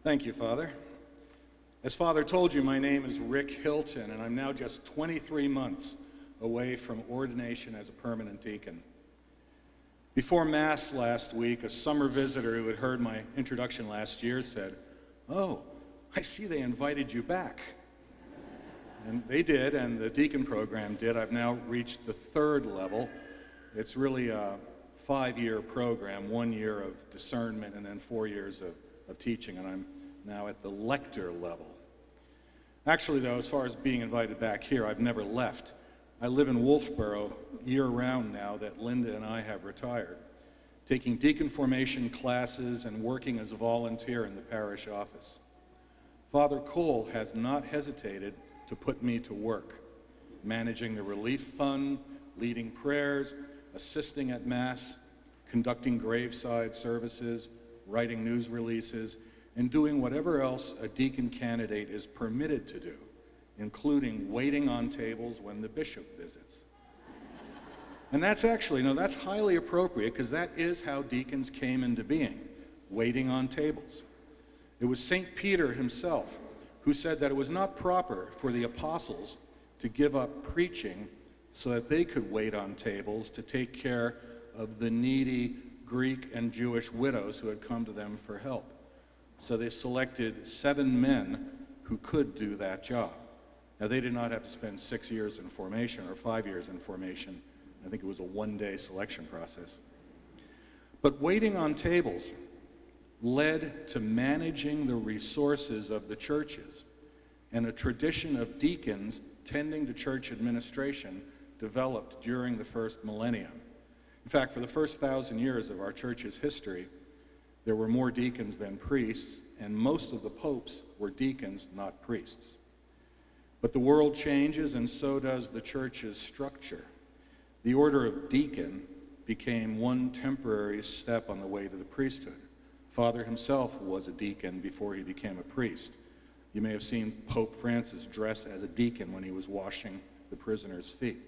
Thank you, Father. As Father told you, my name is Rick Hilton, and I'm now just 23 months away from ordination as a permanent deacon. Before Mass last week, a summer visitor who had heard my introduction last year said, "Oh, I see they invited you back." And they did, and the deacon program did. I've now reached the third level. It's really a 5-year program, 1 year of discernment and then 4 years of teaching, and I'm now at the lector level. Actually, though, as far as being invited back here, I've never left. I live in Wolfboro year-round now that Linda and I have retired, taking deacon formation classes and working as a volunteer in the parish office. Father Cole has not hesitated to put me to work, managing the relief fund, leading prayers, assisting at Mass, conducting graveside services, writing news releases, and doing whatever else a deacon candidate is permitted to do, including waiting on tables when the bishop visits. And that's highly appropriate because that is how deacons came into being, waiting on tables. It was St. Peter himself who said that it was not proper for the apostles to give up preaching so that they could wait on tables to take care of the needy Greek and Jewish widows who had come to them for help. So they selected 7 men who could do that job. Now, they did not have to spend 6 years in formation or 5 years in formation. I think it was a 1-day selection process. But waiting on tables led to managing the resources of the churches, and a tradition of deacons tending to church administration developed during the first millennium. In fact, for the first 1,000 years of our church's history, there were more deacons than priests, and most of the popes were deacons, not priests. But the world changes, and so does the church's structure. The order of deacon became one temporary step on the way to the priesthood. Father himself was a deacon before he became a priest. You may have seen Pope Francis dress as a deacon when he was washing the prisoners' feet.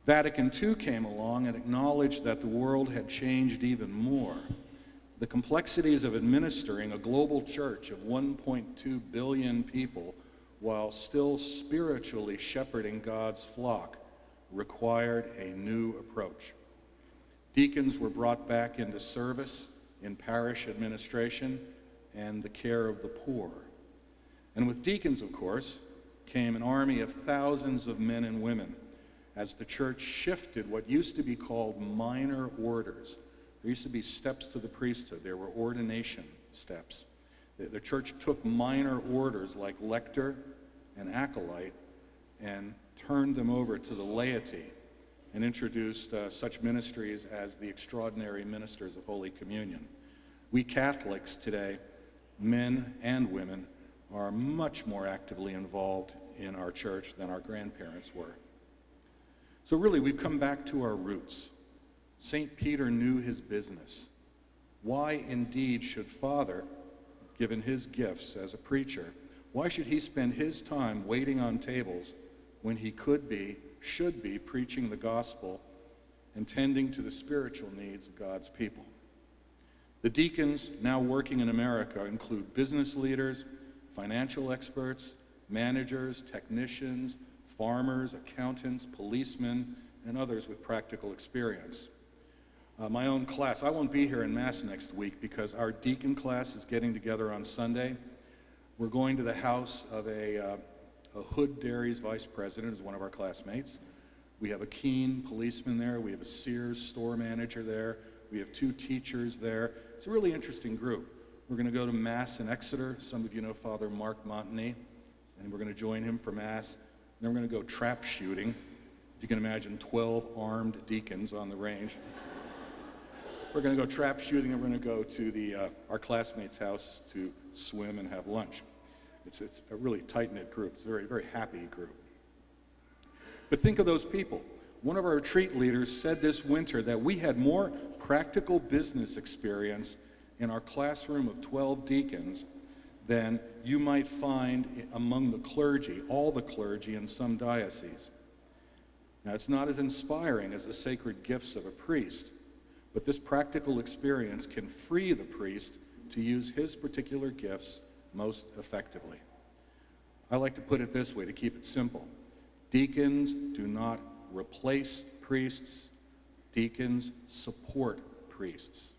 Vatican II came along and acknowledged that the world had changed even more. The complexities of administering a global church of 1.2 billion people while still spiritually shepherding God's flock required a new approach. Deacons were brought back into service in parish administration and the care of the poor. And with deacons, of course, came an army of thousands of men and women as the church shifted what used to be called minor orders. There used to be steps to the priesthood. There were ordination steps. The church took minor orders like lector and acolyte and turned them over to the laity and introduced such ministries as the extraordinary ministers of Holy Communion. We Catholics today, men and women, are much more actively involved in our church than our grandparents were. So really, we've come back to our roots. St. Peter knew his business. Why indeed should Father, given his gifts as a preacher, why should he spend his time waiting on tables when he should be preaching the gospel and tending to the spiritual needs of God's people? The deacons now working in America include business leaders, financial experts, managers, technicians, farmers, accountants, policemen, and others with practical experience. My own class, I won't be here in Mass next week because our deacon class is getting together on Sunday. We're going to the house of a Hood Dairies vice president, who's one of our classmates. We have a Keene policeman there. We have a Sears store manager there. We have 2 teachers there. It's a really interesting group. We're going to go to Mass in Exeter. Some of you know Father Mark Montagny, and we're going to join him for Mass. And then we're going to go trap shooting. If you can imagine 12 armed deacons on the range. We're going to go trap shooting, and we're going to go to our classmates' house to swim and have lunch. It's a really tight-knit group. It's a very, very happy group. But think of those people. One of our retreat leaders said this winter that we had more practical business experience in our classroom of 12 deacons than you might find among the clergy, all the clergy in some dioceses. Now, it's not as inspiring as the sacred gifts of a priest, but this practical experience can free the priest to use his particular gifts most effectively. I like to put it this way to keep it simple. Deacons do not replace priests. Deacons support priests.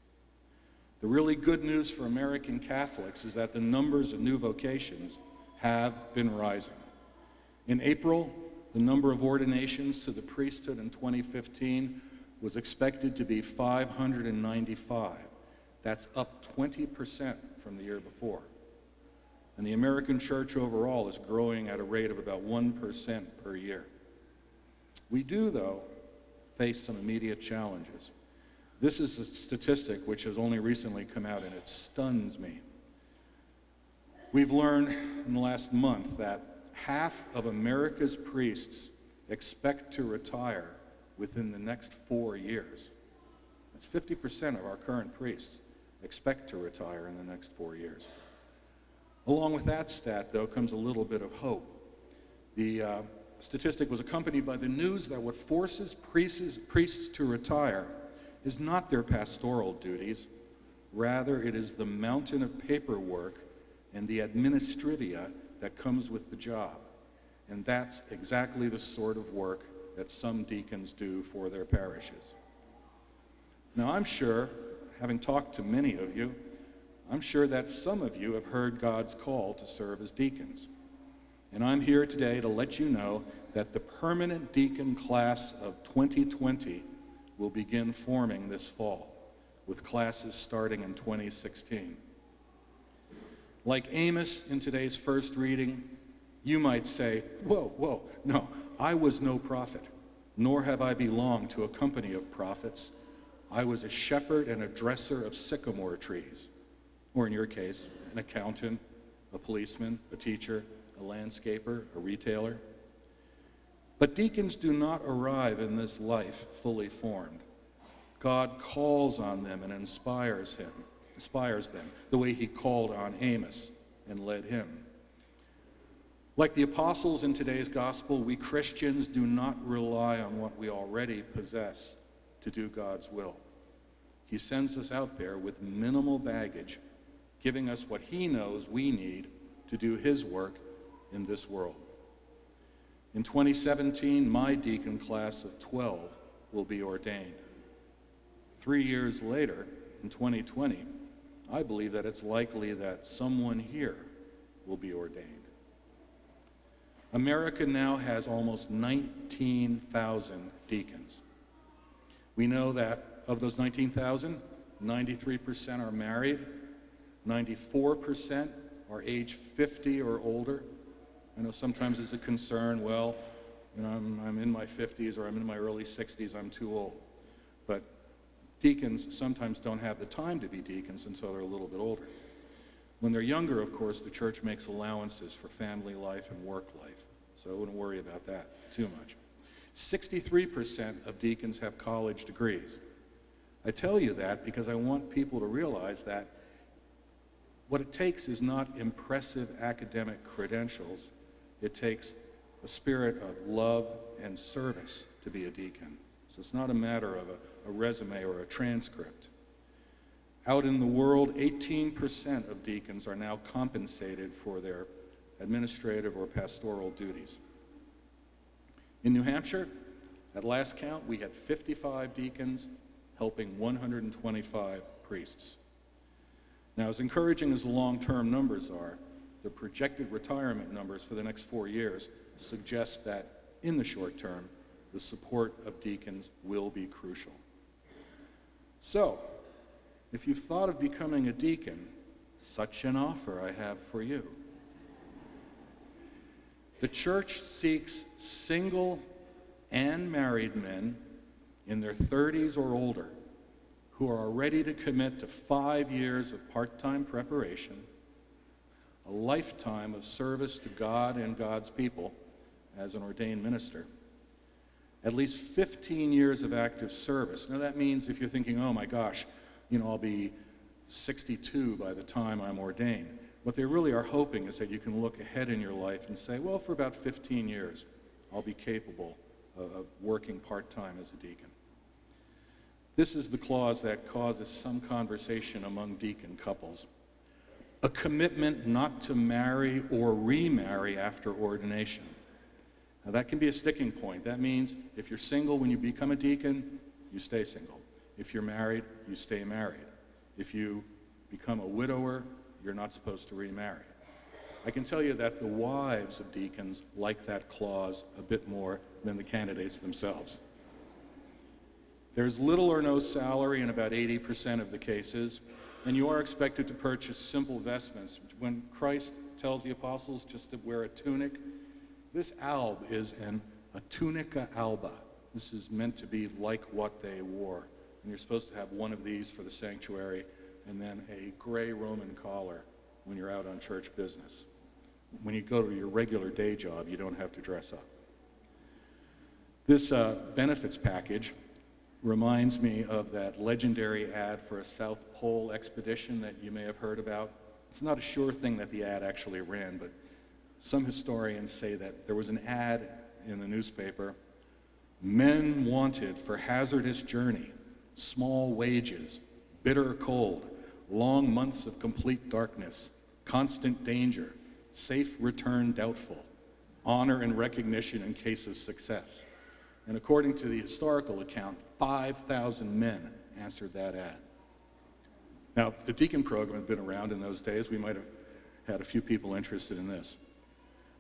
The really good news for American Catholics is that the numbers of new vocations have been rising. In April, the number of ordinations to the priesthood in 2015 was expected to be 595. That's up 20% from the year before. And the American church overall is growing at a rate of about 1% per year. We do, though, face some immediate challenges. This is a statistic which has only recently come out, and it stuns me. We've learned in the last month that half of America's priests expect to retire within the next 4 years. That's 50% of our current priests expect to retire in the next 4 years. Along with that stat, though, comes a little bit of hope. The statistic was accompanied by the news that what forces priests to retire is not their pastoral duties. Rather, it is the mountain of paperwork and the administrivia that comes with the job. And that's exactly the sort of work that some deacons do for their parishes. Now, I'm sure, having talked to many of you, I'm sure that some of you have heard God's call to serve as deacons. And I'm here today to let you know that the permanent deacon class of 2020 will begin forming this fall, with classes starting in 2016. Like Amos in today's first reading, you might say, whoa, no, I was no prophet, nor have I belonged to a company of prophets. I was a shepherd and a dresser of sycamore trees. Or in your case, an accountant, a policeman, a teacher, a landscaper, a retailer. But deacons do not arrive in this life fully formed. God calls on them and inspires them the way he called on Amos and led him. Like the apostles in today's gospel, we Christians do not rely on what we already possess to do God's will. He sends us out there with minimal baggage, giving us what he knows we need to do his work in this world. In 2017, my deacon class of 12 will be ordained. 3 years later, in 2020, I believe that it's likely that someone here will be ordained. America now has almost 19,000 deacons. We know that of those 19,000, 93% are married, 94% are age 50 or older. I know sometimes it's a concern, well, I'm in my 50s or I'm in my early 60s, I'm too old. But deacons sometimes don't have the time to be deacons until they're a little bit older. When they're younger, of course, the church makes allowances for family life and work life, so I wouldn't worry about that too much. 63% of deacons have college degrees. I tell you that because I want people to realize that what it takes is not impressive academic credentials. It takes a spirit of love and service to be a deacon. So it's not a matter of a resume or a transcript. Out in the world, 18% of deacons are now compensated for their administrative or pastoral duties. In New Hampshire, at last count, we had 55 deacons helping 125 priests. Now, as encouraging as the long-term numbers are, the projected retirement numbers for the next 4 years suggest that in the short term, the support of deacons will be crucial. So, if you've thought of becoming a deacon, such an offer I have for you. The church seeks single and married men in their 30s or older who are ready to commit to 5 years of part-time preparation, a lifetime of service to God and God's people as an ordained minister, at least 15 years of active service. Now that means if you're thinking, oh my gosh, I'll be 62 by the time I'm ordained. What they really are hoping is that you can look ahead in your life and say, well, for about 15 years, I'll be capable of working part-time as a deacon. This is the clause that causes some conversation among deacon couples. a commitment not to marry or remarry after ordination. Now that can be a sticking point. That means if you're single when you become a deacon, you stay single. If you're married, you stay married. If you become a widower, you're not supposed to remarry. I can tell you that the wives of deacons like that clause a bit more than the candidates themselves. There's little or no salary in about 80% of the cases, and you are expected to purchase simple vestments. When Christ tells the apostles just to wear a tunic, this alb is a tunica alba. This is meant to be like what they wore. And you're supposed to have one of these for the sanctuary and then a gray Roman collar when you're out on church business. When you go to your regular day job, you don't have to dress up. This benefits package reminds me of that legendary ad for a South Pole expedition that you may have heard about. It's not a sure thing that the ad actually ran, but some historians say that there was an ad in the newspaper, men wanted for hazardous journey, small wages, bitter cold, long months of complete darkness, constant danger, safe return doubtful, honor and recognition in case of success. And according to the historical account, 5,000 men answered that ad. Now, if the deacon program had been around in those days, we might have had a few people interested in this.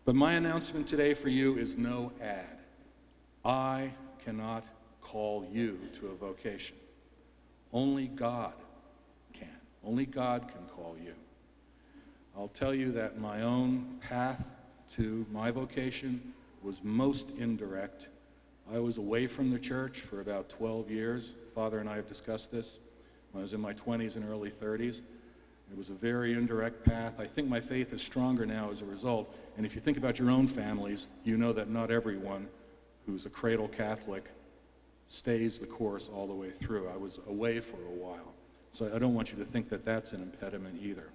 But my announcement today for you is no ad. I cannot call you to a vocation. Only God can. Only God can call you. I'll tell you that my own path to my vocation was most indirect. I was away from the church for about 12 years. Father and I have discussed this when I was in my 20s and early 30s. It was a very indirect path. I think my faith is stronger now as a result. And if you think about your own families, you know that not everyone who's a cradle Catholic stays the course all the way through. I was away for a while. So I don't want you to think that that's an impediment either.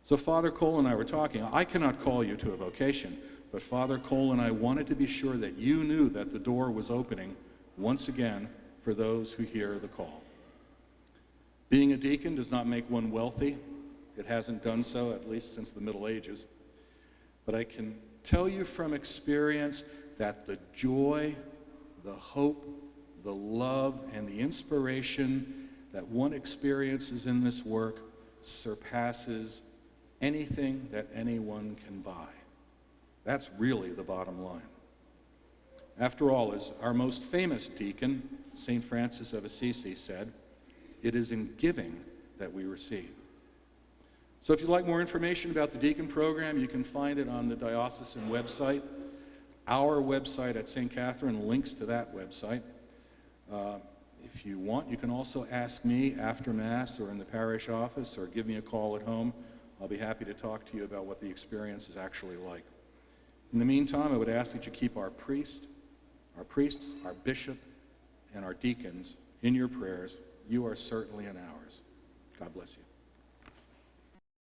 So Father Cole and I were talking. I cannot call you to a vocation, but Father Cole and I wanted to be sure that you knew that the door was opening once again for those who hear the call. Being a deacon does not make one wealthy. It hasn't done so, at least since the Middle Ages. But I can tell you from experience that the joy, the hope, the love, and the inspiration that one experiences in this work surpasses anything that anyone can buy. That's really the bottom line. After all, as our most famous deacon, St. Francis of Assisi, said, it is in giving that we receive. So if you'd like more information about the deacon program, you can find it on the diocesan website. Our website at St. Catherine links to that website. If you want, you can also ask me after Mass or in the parish office or give me a call at home. I'll be happy to talk to you about what the experience is actually like. In the meantime, I would ask that you keep our priests, our bishop, and our deacons in your prayers. You are certainly in ours. God bless you.